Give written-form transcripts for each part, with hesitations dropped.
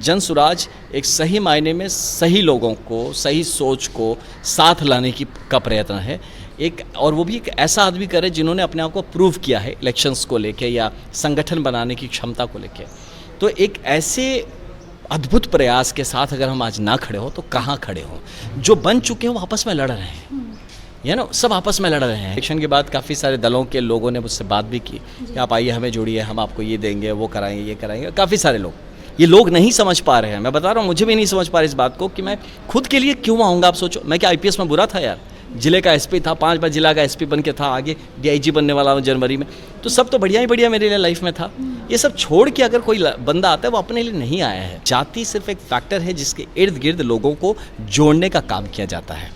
जन सुराज एक सही मायने में सही लोगों को, सही सोच को साथ लाने का प्रयत्न है। एक और वो भी एक ऐसा आदमी करे जिन्होंने अपने आप को प्रूव किया है इलेक्शंस को लेके या संगठन बनाने की क्षमता को लेके। तो एक ऐसे अद्भुत प्रयास के साथ अगर हम आज ना खड़े हो तो कहाँ खड़े हो। जो बन चुके हैं वो आपस में लड़ रहे हैं, यह ना सब आपस में लड़ रहे हैं। इलेक्शन के बाद काफ़ी सारे दलों के लोगों ने मुझसे बात भी की कि आप आइए हमें जोड़िए, हम आपको ये देंगे, वो कराएंगे, ये कराएंगे। काफ़ी सारे लोग, ये लोग नहीं समझ पा रहे हैं। मैं बता रहा हूँ, मुझे भी नहीं समझ पा रहे इस बात को कि मैं खुद के लिए क्यों आऊँगा। आप सोचो, मैं क्या आईपीएस में बुरा था यार? जिले का एसपी था, 5 बार जिला का एसपी बन के था, आगे डीआईजी बनने वाला हूँ जनवरी में। तो सब तो बढ़िया ही बढ़िया मेरे लिए लाइफ में था। ये सब छोड़ के अगर कोई बंदा आता है वो अपने लिए नहीं आया है। जाति सिर्फ एक फैक्टर है जिसके इर्द गिर्द लोगों को जोड़ने का काम किया जाता है।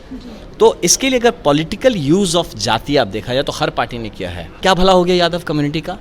तो इसके लिए अगर पॉलिटिकल यूज़ ऑफ जाति आप देखा जाए तो हर पार्टी ने किया है। क्या भला हो गया यादव कम्युनिटी का?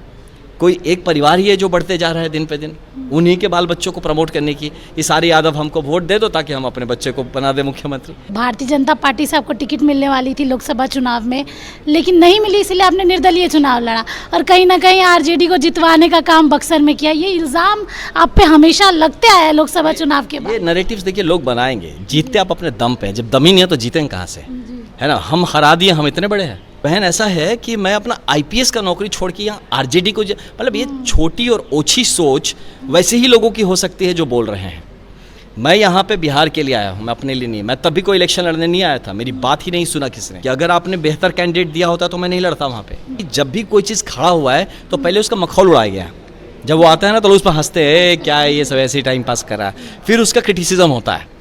कोई एक परिवार ही है जो बढ़ते जा रहा है दिन पे दिन, उन्हीं के बाल बच्चों को प्रमोट करने की। ये सारे यादव हमको वोट दे दो ताकि हम अपने बच्चे को बना दे मुख्यमंत्री। भारतीय जनता पार्टी से आपको टिकट मिलने वाली थी लोकसभा चुनाव में, लेकिन नहीं मिली, इसलिए आपने निर्दलीय चुनाव लड़ा और कहीं ना कहीं आरजेडी को जितवाने का काम बक्सर में किया। ये इल्ज़ाम आप पे हमेशा लगते आया है लोकसभा चुनाव के बाद। ये नैरेटिव्स देखिए लोग बनाएंगे, जीतते आप अपने दम पे, जब दम ही नहीं है तो जीतेंगे कहाँ से, है ना? हम हरा दिए, हम इतने बड़े हैं। बहन ऐसा है कि मैं अपना आईपीएस का नौकरी छोड़ के यहाँ आरजेडी को, मतलब ये छोटी और ओछी सोच वैसे ही लोगों की हो सकती है जो बोल रहे हैं। मैं यहाँ पे बिहार के लिए आया हूँ, मैं अपने लिए नहीं। मैं तभी कोई इलेक्शन लड़ने नहीं आया था, मेरी बात ही नहीं सुना किसने कि अगर आपने बेहतर कैंडिडेट दिया होता तो मैं नहीं लड़ता वहाँ पे। जब भी कोई चीज़ खड़ा हुआ है तो पहले उसका मखौल उड़ाया गया। जब वो आता है ना तो उस पर हंसते हैं, क्या है ये सब ऐसे ही टाइम पास कर रहा है। फिर उसका क्रिटिसिज्म होता है,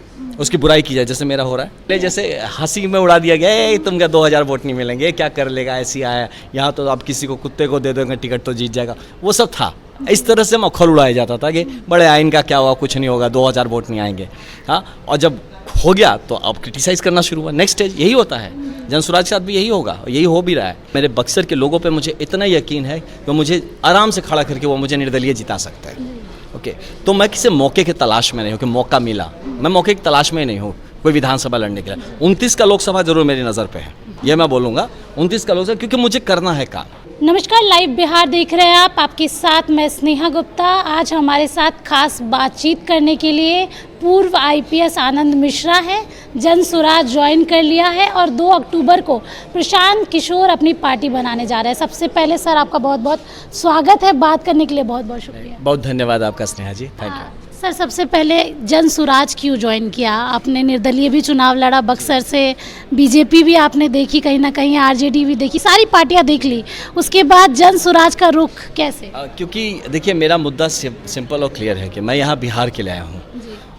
उसकी बुराई की जाए, जैसे मेरा हो रहा है। जैसे हंसी में उड़ा दिया गया, तुम क्या 2000 वोट नहीं मिलेंगे, क्या कर लेगा, ऐसी आया यहाँ तो आप किसी को कुत्ते को दे दोगे टिकट तो जीत जाएगा। वो सब था, इस तरह से मखौल उड़ाया जाता था कि बड़े आइन का क्या हुआ, कुछ नहीं होगा, 2000 वोट नहीं आएंगे। हाँ, और जब हो गया तो अब क्रिटिसाइज करना शुरू हुआ। नेक्स्ट स्टेज यही होता है, जन सुराज के साथ भी यही होगा, यही हो भी रहा है। मेरे बक्सर के लोगों पे मुझे इतना यकीन है कि मुझे आराम से खड़ा करके वो मुझे निर्दलीय जिता सकता है। ओके, तो मैं किसी मौके की तलाश में नहीं हूँ कि मौका मिला, मैं मौके की तलाश में नहीं हूँ कोई विधानसभा लड़ने के लिए। 29 का लोकसभा जरूर मेरी नज़र पे है, ये मैं बोलूँगा 29 का लोकसभा, क्योंकि मुझे करना है काम। नमस्कार, लाइव बिहार देख रहे हैं आप, आपके साथ मैं स्नेहा गुप्ता। आज हमारे साथ खास बातचीत करने के लिए पूर्व आईपीएस आनंद मिश्रा है। जन सुराज ज्वाइन कर लिया है और 2 अक्टूबर को प्रशांत किशोर अपनी पार्टी बनाने जा रहे हैं। सबसे पहले सर आपका बहुत बहुत स्वागत है, बात करने के लिए बहुत बहुत शुक्रिया। बहुत धन्यवाद आपका स्नेहा जी, थैंक यू। सर, सबसे पहले जन सुराज क्यों ज्वाइन किया आपने? निर्दलीय भी चुनाव लड़ा बक्सर से, बीजेपी भी आपने देखी, कहीं ना कहीं आरजेडी भी देखी, सारी पार्टियां देख ली, उसके बाद जन सुराज का रुख कैसे? क्योंकि देखिए मेरा मुद्दा सिंपल और क्लियर है कि मैं यहाँ बिहार के लिए आया हूँ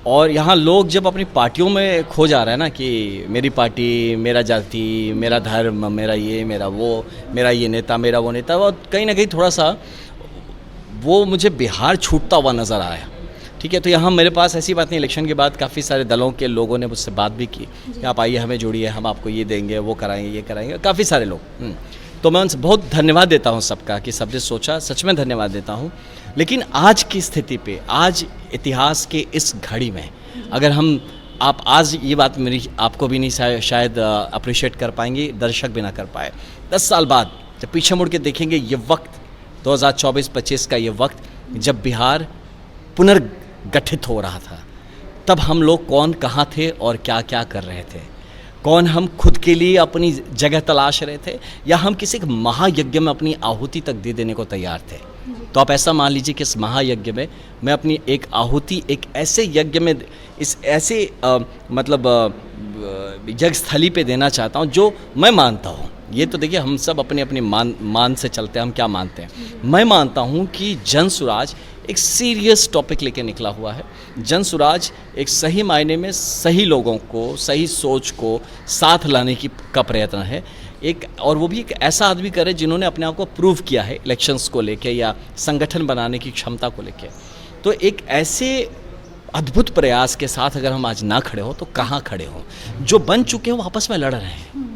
और यहाँ लोग जब अपनी पार्टियों में खो जा रहे हैं ना कि मेरी पार्टी, मेरा जाति, मेरा धर्म, मेरा ये, मेरा वो, मेरा ये नेता, मेरा वो नेता, और कहीं ना कहीं थोड़ा सा वो मुझे बिहार छूटता हुआ नज़र आया। ठीक है, तो यहाँ मेरे पास ऐसी बात नहीं। इलेक्शन के बाद काफ़ी सारे दलों के लोगों ने मुझसे बात भी की कि आप आइए हमें जोड़िए, हम आपको ये देंगे, वो कराएंगे, ये कराएंगे। काफ़ी सारे लोग, तो मैं उनसे बहुत धन्यवाद देता हूँ सबका कि सबने सोचा, सच में धन्यवाद देता हूँ। लेकिन आज की स्थिति पे, आज इतिहास के इस घड़ी में अगर आप आज ये बात मेरी आपको भी नहीं शायद अप्रिशिएट कर पाएंगे, दर्शक भी ना कर पाए। 10 साल बाद जब पीछे मुड़ के देखेंगे, ये वक्त 2024-25 का ये वक्त जब बिहार पुनर्गठित हो रहा था, तब हम लोग कौन कहाँ थे और क्या क्या कर रहे थे। कौन हम खुद के लिए अपनी जगह तलाश रहे थे या हम किसी एक महायज्ञ में अपनी आहुति तक दे देने को तैयार थे। तो आप ऐसा मान लीजिए कि इस महायज्ञ में मैं अपनी एक आहुति एक ऐसे यज्ञ में, इस ऐसे यज्ञ स्थली पे देना चाहता हूँ जो मैं मानता हूँ। ये तो देखिए हम सब अपने अपने मान से चलते हैं, हम क्या मानते हैं। मैं मानता हूँ कि जन सुराज एक सीरियस टॉपिक लेके निकला हुआ है। जन सुराज एक सही मायने में सही लोगों को, सही सोच को साथ लाने का प्रयत्न है। एक और वो भी एक ऐसा आदमी करे जिन्होंने अपने आप को प्रूव किया है इलेक्शंस को लेके या संगठन बनाने की क्षमता को लेके। तो एक ऐसे अद्भुत प्रयास के साथ अगर हम आज ना खड़े हो तो कहाँ खड़े हो। जो बन चुके हैं वो आपस में लड़ रहे हैं,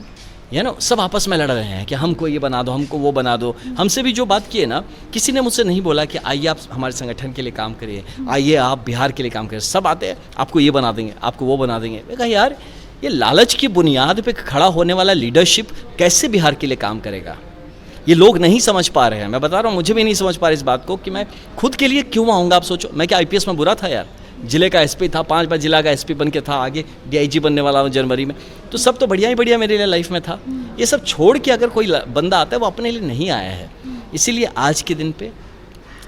यह ना सब आपस में लड़ रहे हैं कि हमको ये बना दो, हमको वो बना दो। हमसे भी जो बात की है ना, किसी ने मुझसे नहीं बोला कि आइए आप हमारे संगठन के लिए काम करिए, आइए आप बिहार के लिए काम करिए। सब आते हैं, आपको ये बना देंगे, आपको वो बना देंगे। मैं कहा यार, ये लालच की बुनियाद पे खड़ा होने वाला लीडरशिप कैसे बिहार के लिए काम करेगा? ये लोग नहीं समझ पा रहे हैं। मैं बता रहा हूँ, मुझे भी नहीं समझ पा रहे इस बात को कि मैं खुद के लिए क्यों आऊँगा। आप सोचो, मैं क्या आईपीएस में बुरा था यार? जिले का एसपी था, 5 बार जिला का एसपी बन के था, आगे डीआईजी बनने वाला हूँ जनवरी में। तो सब तो बढ़िया ही बढ़िया मेरे लिए लाइफ में था। ये सब छोड़ के अगर कोई बंदा आता है वो अपने लिए नहीं आया है। इसीलिए आज के दिन पे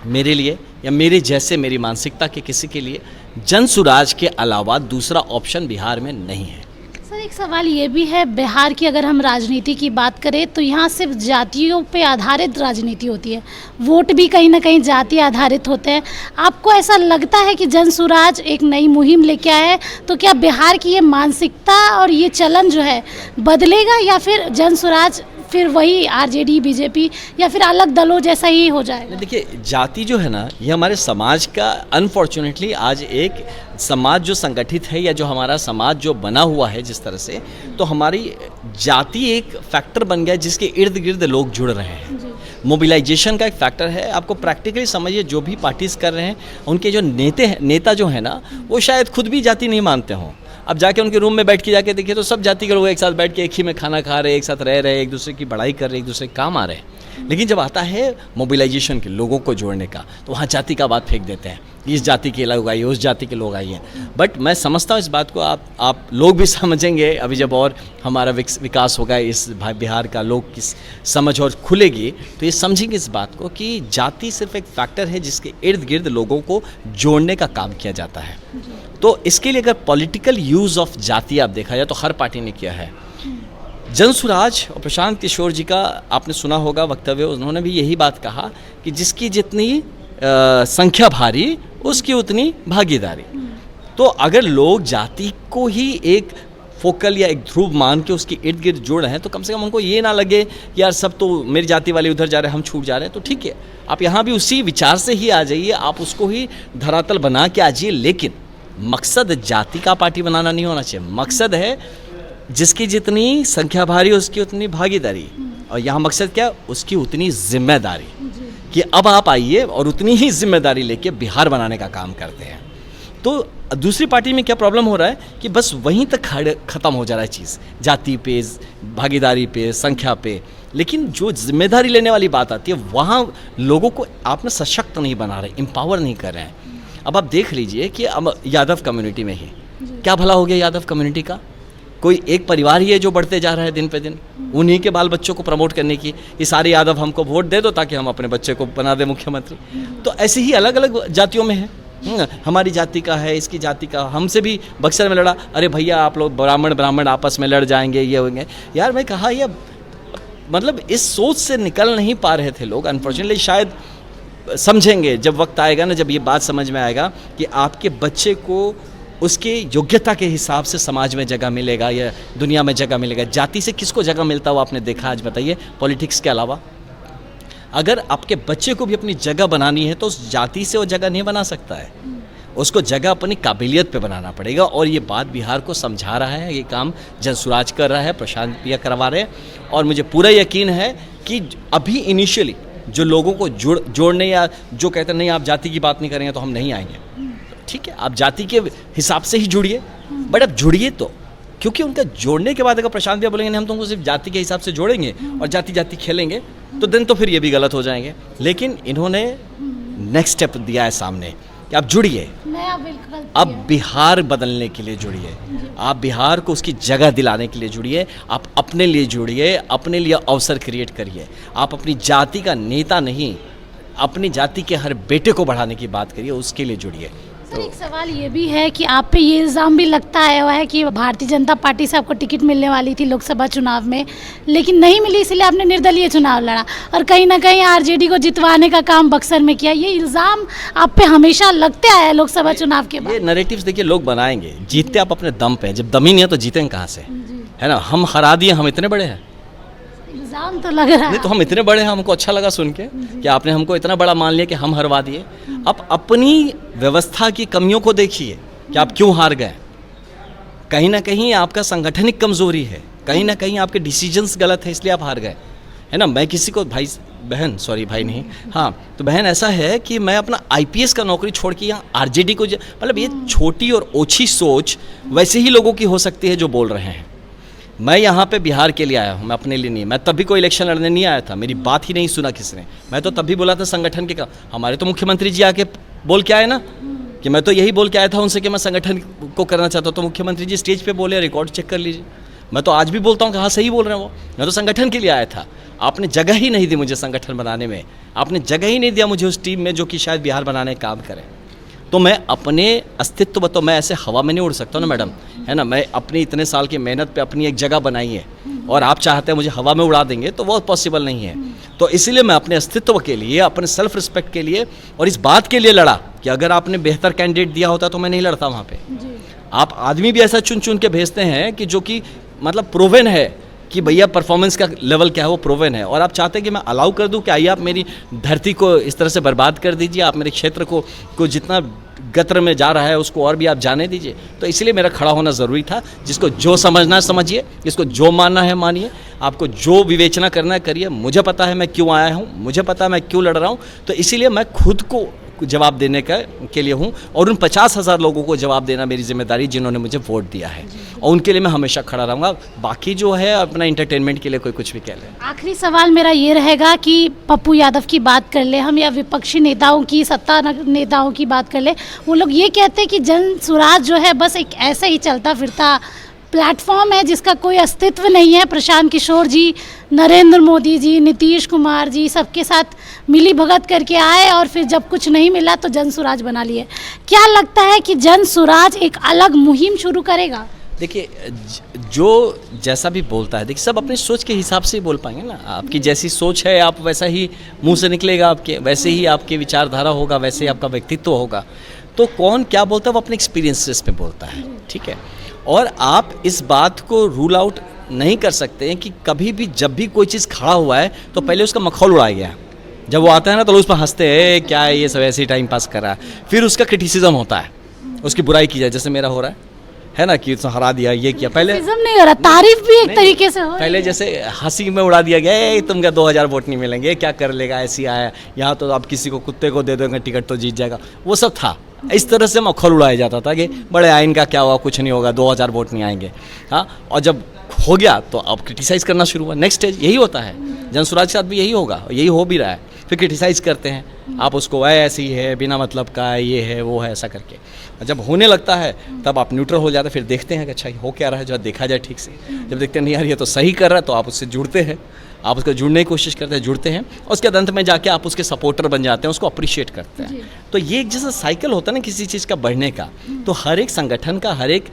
मेरे लिए या मेरे जैसे मेरी मानसिकता के किसी के लिए जनसुराज के अलावा दूसरा ऑप्शन बिहार में नहीं है। सर एक सवाल ये भी है, बिहार की अगर हम राजनीति की बात करें तो यहाँ सिर्फ जातियों पे आधारित राजनीति होती है, वोट भी कहीं ना कहीं जाति आधारित होते हैं। आपको ऐसा लगता है कि जनसुराज एक नई मुहिम लेके आया है, तो क्या बिहार की ये मानसिकता और ये चलन जो है बदलेगा, या फिर जनसुराज फिर वही आरजेडी बीजेपी या फिर अलग दलों जैसा ही हो जाएगा? देखिए, जाति जो है ना, ये हमारे समाज का अनफॉर्चुनेटली आज एक समाज जो संगठित है या जो हमारा समाज जो बना हुआ है जिस तरह से, तो हमारी जाति एक फैक्टर बन गया जिसके इर्द गिर्द लोग जुड़ रहे हैं। मोबिलाइजेशन का एक फैक्टर है। आपको प्रैक्टिकली समझिए, जो भी पार्टीज कर रहे हैं उनके जो नेता जो है ना, वो शायद खुद भी जाति नहीं मानते हों। अब जाके उनके रूम में बैठ के जाके देखिए तो सब जाति के लोग एक साथ बैठ के एक ही में खाना खा रहे, एक साथ रह रहे, एक दूसरे की बढ़ाई कर रहे, एक दूसरे के काम आ रहे हैं। लेकिन जब आता है मोबिलाइजेशन के, लोगों को जोड़ने का, तो वहाँ जाति का बात फेंक देते हैं, इस जाति के लोग आइए, उस जाति के लोग आइए। बट मैं समझता हूँ इस बात को आप लोग भी समझेंगे अभी जब और हमारा विकास होगा, इस बिहार का लोग की समझ और खुलेगी तो ये समझेंगे इस बात को कि जाति सिर्फ एक फैक्टर है जिसके इर्द गिर्द लोगों को जोड़ने का काम किया जाता है। तो इसके लिए अगर पॉलिटिकल यूज़ ऑफ जाति आप देखा जाए तो हर पार्टी ने किया है। जनसुराज और प्रशांत किशोर जी का आपने सुना होगा वक्तव्य, उन्होंने भी यही बात कहा कि जिसकी जितनी संख्या भारी उसकी उतनी भागीदारी। तो अगर लोग जाति को ही एक फोकल या एक ध्रुव मान के उसके इर्द गिर्द जोड़ रहे हैं तो कम से कम उनको ये ना लगे कि यार सब तो मेरी जाति वाले उधर जा रहे हैं, हम छूट जा रहे हैं। तो ठीक है, आप यहाँ भी उसी विचार से ही आ जाइए, आप उसको ही धरातल बना के आ जाइए। लेकिन मकसद जाति का पार्टी बनाना नहीं होना चाहिए। मकसद है जिसकी जितनी संख्या भारी उसकी उतनी भागीदारी, और यहाँ मकसद क्या, उसकी उतनी जिम्मेदारी कि अब आप आइए और उतनी ही जिम्मेदारी लेके बिहार बनाने का काम करते हैं। तो दूसरी पार्टी में क्या प्रॉब्लम हो रहा है कि बस वहीं तक ख़त्म हो जा रहा है चीज़, जाति पे, भागीदारी पे, संख्या पे। लेकिन जो जिम्मेदारी लेने वाली बात आती है वहाँ लोगों को आप ना सशक्त नहीं बना रहे, एम्पावर नहीं कर रहे हैं। अब आप देख लीजिए कि अब यादव कम्युनिटी में ही क्या भला हो गया यादव कम्युनिटी का, कोई एक परिवार ही है जो बढ़ते जा रहा है दिन पे दिन, उन्हीं के बाल बच्चों को प्रमोट करने की, ये सारे यादव हमको वोट दे दो ताकि हम अपने बच्चे को बना दें मुख्यमंत्री। तो ऐसे ही अलग अलग जातियों में है, हमारी जाति का है, इसकी जाति का, हमसे भी बक्सर में लड़ा, अरे भैया आप लोग ब्राह्मण आपस में लड़ जाएंगे, ये होंगे। यार मैं कहा, ये मतलब इस सोच से निकल नहीं पा रहे थे लोग। अनफॉर्चुनेटली शायद समझेंगे जब वक्त आएगा ना, जब ये बात समझ में आएगा कि आपके बच्चे को उसके योग्यता के हिसाब से समाज में जगह मिलेगा या दुनिया में जगह मिलेगा। जाति से किसको जगह मिलता हो आपने देखा आज बताइए, पॉलिटिक्स के अलावा? अगर आपके बच्चे को भी अपनी जगह बनानी है तो उस जाति से वो जगह नहीं बना सकता है, उसको जगह अपनी काबिलियत पे बनाना पड़ेगा। और ये बात बिहार को समझा रहा है, ये काम जनसुराज कर रहा है, प्रशांत भैया करवा रहे हैं। और मुझे पूरा यकीन है कि अभी इनिशियली जो लोगों को जोड़ने या जो कहते हैं नहीं आप जाति की बात नहीं करेंगे तो हम नहीं आएंगे, ठीक है, आप जाति के हिसाब से ही जुड़िए, बट अब जुड़िए तो, क्योंकि उनका जोड़ने के बाद अगर प्रशांत भैया बोलेंगे नहीं हम तुमको सिर्फ जाति के हिसाब से जोड़ेंगे और जाति खेलेंगे, तो दिन तो फिर ये भी गलत हो जाएंगे। लेकिन इन्होंने नेक्स्ट स्टेप दिया है सामने कि आप जुड़िए, अब बिहार बदलने के लिए जुड़िए, आप बिहार को उसकी जगह दिलाने के लिए जुड़िए, आप अपने लिए जुड़िए, अपने लिए अवसर क्रिएट करिए। आप अपनी जाति का नेता नहीं, अपनी जाति के हर बेटे को बढ़ाने की बात करिए, उसके लिए जुड़िए। सर एक सवाल ये भी है कि आप पे ये इल्ज़ाम भी लगता आया हुआ है कि भारतीय जनता पार्टी से आपको टिकट मिलने वाली थी लोकसभा चुनाव में, लेकिन नहीं मिली, इसलिए आपने निर्दलीय चुनाव लड़ा और कहीं ना कहीं आरजेडी को जितवाने का काम बक्सर में किया। ये इल्ज़ाम आप पे हमेशा लगते आया है लोकसभा चुनाव के बाद। ये नैरेटिव्स देखिए लोग बनाएंगे, जीतते आप अपने दम पे, जब दम ही नहीं है तो जीतेंगे कहाँ से, है ना। हम हरा दिए, हम इतने बड़े हैं, इल्ज़ाम तो लग रहा है। नहीं तो हम इतने बड़े हैं, हमको अच्छा लगा सुन के कि आपने हमको इतना बड़ा मान लिया कि हम हरवा दिए। अब अपनी व्यवस्था की कमियों को देखिए कि आप क्यों हार गए। कहीं ना कहीं आपका संगठनिक कमजोरी है, कहीं ना कहीं आपके डिसीजंस गलत है, इसलिए आप हार गए, है ना। मैं किसी को भाई भाई नहीं, हाँ तो बहन ऐसा है कि मैं अपना आईपीएस का नौकरी छोड़ के यहाँ आरजेडी को, मतलब ये छोटी और ओछी सोच वैसे ही लोगों की हो सकती है जो बोल रहे हैं। मैं यहाँ पे बिहार के लिए आया हूँ, मैं अपने लिए नहीं। मैं तब भी कोई इलेक्शन लड़ने नहीं आया था, मेरी बात ही नहीं सुना किसने। मैं तो तब भी बोला था संगठन के का, हमारे तो मुख्यमंत्री जी आके बोल के आए ना कि मैं तो यही बोल के आया था उनसे कि मैं संगठन को करना चाहता हूँ, तो मुख्यमंत्री जी स्टेज पे बोले, रिकॉर्ड चेक कर लीजिए। मैं तो आज भी बोलता हूँ कि हाँ सही बोल रहे हैं वो, मैं तो संगठन के लिए आया था। आपने जगह ही नहीं दी मुझे संगठन बनाने में, आपने जगह ही नहीं दिया मुझे उस टीम में जो कि शायद बिहार बनाने का काम करे। तो मैं अपने अस्तित्व तो मैं ऐसे हवा में नहीं उड़ सकता ना मैडम, है ना। मैं अपनी इतने साल की मेहनत पे अपनी एक जगह बनाई है और आप चाहते हैं मुझे हवा में उड़ा देंगे तो वो पॉसिबल नहीं है। तो इसीलिए मैं अपने अस्तित्व के लिए, अपने सेल्फ रिस्पेक्ट के लिए और इस बात के लिए लड़ा कि अगर आपने बेहतर कैंडिडेट दिया होता तो मैं नहीं लड़ता वहाँ पे। आप आदमी भी ऐसा चुन चुन के भेजते हैं कि जो कि मतलब प्रूवन है कि भैया परफॉर्मेंस का लेवल क्या है वो प्रूवन है, और आप चाहते हैं कि मैं अलाउ कर दूं कि आइए आप मेरी धरती को इस तरह से बर्बाद कर दीजिए, आप मेरे क्षेत्र को जितना गत्र में जा रहा है उसको और भी आप जाने दीजिए। तो इसलिए मेरा खड़ा होना ज़रूरी था। जिसको जो समझना है समझिए, जिसको जो मानना है मानिए, आपको जो विवेचना करना है करिए। मुझे पता है मैं क्यों आया हूँ, मुझे पता है मैं क्यों लड़ रहा हूँ, तो इसीलिए मैं खुद को जवाब देने के लिए हूँ और उन 50,000 लोगों को जवाब देना मेरी जिम्मेदारी जिन्होंने मुझे वोट दिया है, और उनके लिए मैं हमेशा खड़ा रहूँगा। बाकी जो है अपना इंटरटेनमेंट के लिए कोई कुछ भी कह ले। आखिरी सवाल मेरा ये रहेगा कि पप्पू यादव की बात कर ले हम या विपक्षी नेताओं की, सत्ता नेताओं की बात कर ले, वो लोग ये कहते हैं कि जन सुराज जो है बस एक ऐसा ही चलता फिरता प्लेटफॉर्म है जिसका कोई अस्तित्व नहीं है। प्रशांत किशोर जी, नरेंद्र मोदी जी, नीतीश कुमार जी सबके साथ मिली भगत करके आए और फिर जब कुछ नहीं मिला तो जन सुराज बना लिए। क्या लगता है कि जन सुराज एक अलग मुहिम शुरू करेगा? देखिए जो जैसा भी बोलता है, देखिए सब अपनी सोच के हिसाब से ही बोल पाएंगे ना। आपकी जैसी सोच है आप वैसा ही मुंह से निकलेगा, आपके वैसे ही आपकी विचारधारा होगा, वैसे ही आपका व्यक्तित्व होगा। तो कौन क्या बोलता है वो अपने एक्सपीरियंसेस पे बोलता है, ठीक है। और आप इस बात को रूल आउट नहीं कर सकते हैं कि कभी भी जब भी कोई चीज़ खड़ा हुआ है तो पहले उसका मखौल उड़ाया गया। जब वो आता है ना तो लोग उस पर हंसते हैं, क्या है ये सब ऐसे ही टाइम पास कर रहा है। फिर उसका क्रिटिसिज्म होता है, उसकी बुराई की जाए, जैसे मेरा हो रहा है ना, कि उसने हरा दिया, ये किया। पहले नहीं हो रहा, तारीफ भी एक तरीके से हो रही है। पहले जैसे हंसी में उड़ा दिया गया, तुम क्या 2000 वोट नहीं मिलेंगे, क्या कर लेगा, ऐसी आया यहाँ तो आप किसी को कुत्ते को दे दोगे टिकट तो जीत जाएगा, वो सब था। इस तरह से मखौल उड़ाया जाता था कि बड़े आइन का क्या हुआ, कुछ नहीं होगा, 2000 वोट नहीं आएंगे। हाँ, और जब हो गया तो अब क्रिटिसाइज़ करना शुरू हुआ। नेक्स्ट स्टेज यही होता है, जनसुराज के साथ भी यही होगा, यही हो भी रहा है। फिर क्रिटिसाइज़ करते हैं, आप उसको ऐसी है, बिना मतलब का, ये है वो है, ऐसा करके। जब होने लगता है तब आप न्यूट्रल हो जाते हैं, फिर देखते हैं कि अच्छा हो क्या रहा है, जो देखा जाए ठीक से। जब देखते हैं नहीं यार ये तो सही कर रहा है तो आप उससे जुड़ते हैं, आप उसको जुड़ने की कोशिश करते हैं, जुड़ते हैं, और उसके अंत में जाके आप उसके सपोर्टर बन जाते हैं, उसको अप्रिशिएट करते हैं। तो ये एक जैसा साइकिल होता है ना किसी चीज़ का बढ़ने का, तो हर एक संगठन का, हर एक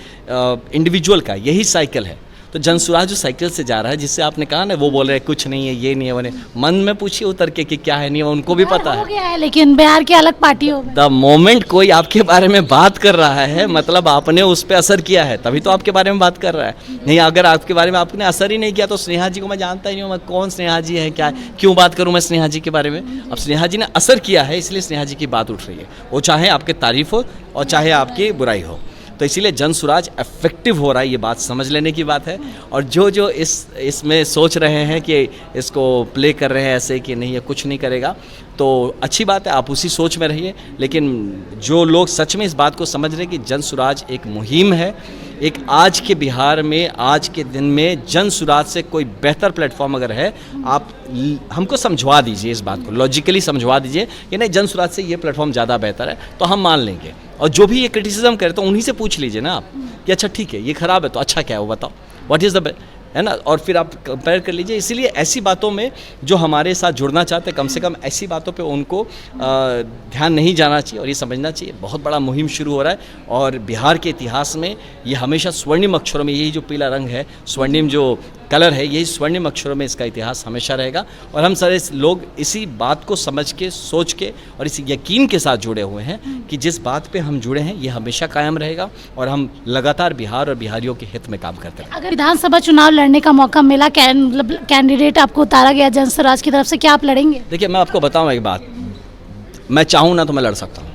इंडिविजुअल का यही साइकिल है। तो जनसुराज जो साइकिल से जा रहा है, जिससे आपने कहा ना वो बोल रहे हैं कुछ नहीं है, ये नहीं है, वो नहीं, मन में पूछिए उतर के कि क्या है, नहीं है, उनको भी पता हो गया है, लेकिन बिहार की अलग पार्टी हो गई। द मोमेंट कोई आपके बारे में बात कर रहा है मतलब आपने उस पर असर किया है, तभी तो आपके बारे में बात कर रहा है। नहीं, अगर आपके बारे में आपने असर ही नहीं किया तो स्नेहा जी को मैं जानता ही नहीं हूँ, मैं कौन स्नेहा जी है, क्या है, क्यों बात करूँ मैं स्नेहा जी के बारे में। अब स्नेहा जी ने असर किया है इसलिए स्नेहा जी की बात उठ रही है, वो चाहे आपकी तारीफ हो और चाहे आपकी बुराई हो। तो इसीलिए जनसुराज इफेक्टिव हो रहा है, ये बात समझ लेने की बात है। और जो इसमें सोच रहे हैं कि इसको प्ले कर रहे हैं ऐसे कि नहीं ये कुछ नहीं करेगा, तो अच्छी बात है, आप उसी सोच में रहिए। लेकिन जो लोग सच में इस बात को समझ रहे हैं कि जनसुराज एक मुहिम है, एक आज के बिहार में, आज के दिन में जनसुराज से कोई बेहतर प्लेटफॉर्म अगर है, आप हमको समझवा दीजिए, इस बात को लॉजिकली समझवा दीजिए कि नहीं जनसुराज से ये प्लेटफॉर्म ज़्यादा बेहतर है, तो हम मान लेंगे। और जो भी ये क्रिटिसिज्म करे तो उन्हीं से पूछ लीजिए ना आप कि अच्छा ठीक है ये ख़राब है तो अच्छा क्या है वो बताओ, व्हाट इज़ द, है ना। और फिर आप कंपेयर कर लीजिए। इसीलिए ऐसी बातों में जो हमारे साथ जुड़ना चाहते हैं, कम से कम ऐसी बातों पे उनको ध्यान नहीं जाना चाहिए और ये समझना चाहिए बहुत बड़ा मुहिम शुरू हो रहा है। और बिहार के इतिहास में ये हमेशा स्वर्णिम अक्षरों में, यही जो पीला रंग है, स्वर्णिम जो कलर है, यही स्वर्णिम अक्षरों में इसका इतिहास हमेशा रहेगा। और हम सारे लोग इसी बात को समझ के, सोच के और इस यकीन के साथ जुड़े हुए हैं कि जिस बात पे हम जुड़े हैं ये हमेशा कायम रहेगा और हम लगातार बिहार और बिहारियों के हित में काम करते हैं। अगर विधानसभा चुनाव लड़ने का मौका मिला, मतलब कैंडिडेट आपको उतारा गया जनसुराज की तरफ से, क्या आप लड़ेंगे? देखिए मैं आपको बताऊँ एक बात, मैं चाहूँ ना तो मैं लड़ सकता हूँ।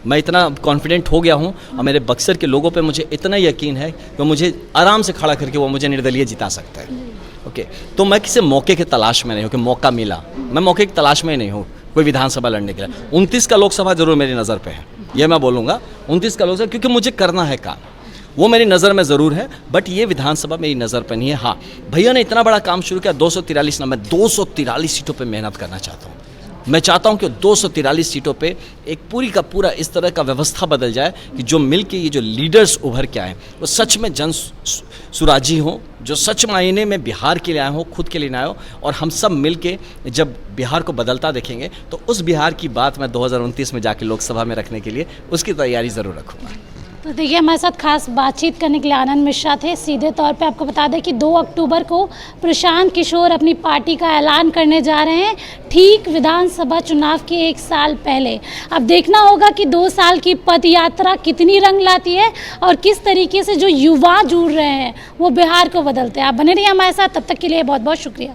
मैं इतना कॉन्फिडेंट हो गया हूँ और मेरे बक्सर के लोगों पे मुझे इतना यकीन है कि मुझे आराम से खड़ा करके वो मुझे निर्दलीय जिता सकता है। ओके, तो मैं किसी मौके के तलाश में नहीं हूँ कि मौका मिला, मैं मौके की तलाश में ही नहीं हूँ कोई विधानसभा लड़ने के लिए। 29 का लोकसभा जरूर मेरी नज़र पे है, ये मैं बोलूँगा 29 का लोकसभा, क्योंकि मुझे करना है काम, वो मेरी नज़र में ज़रूर है, बट ये विधानसभा मेरी नज़र पर नहीं है। हाँ, भैया ने इतना बड़ा काम शुरू किया, 243 सीटों पर मेहनत करना चाहता हूँ। मैं चाहता हूं कि 243 सीटों पे एक पूरी का पूरा इस तरह का व्यवस्था बदल जाए कि जो मिल के ये जो लीडर्स उभर के आए वो सच में जन सुराजी हों, जो सच मायने में बिहार के लिए आए हों, खुद के लिए ना आए हों। और हम सब मिल के जब बिहार को बदलता देखेंगे तो उस बिहार की बात मैं 2029 में जाके लोकसभा में रखने के लिए उसकी तैयारी ज़रूर रखूँगा। तो देखिए हमारे साथ खास बातचीत करने के लिए आनंद मिश्रा थे। सीधे तौर पे आपको बता दें कि 2 अक्टूबर को प्रशांत किशोर अपनी पार्टी का ऐलान करने जा रहे हैं, ठीक विधानसभा चुनाव के 1 साल पहले। अब देखना होगा कि 2 साल की पद यात्रा कितनी रंग लाती है और किस तरीके से जो युवा जुड़ रहे हैं वो बिहार को बदलते हैं। आप बने रहिए हमारे साथ, तब तक के लिए बहुत बहुत शुक्रिया।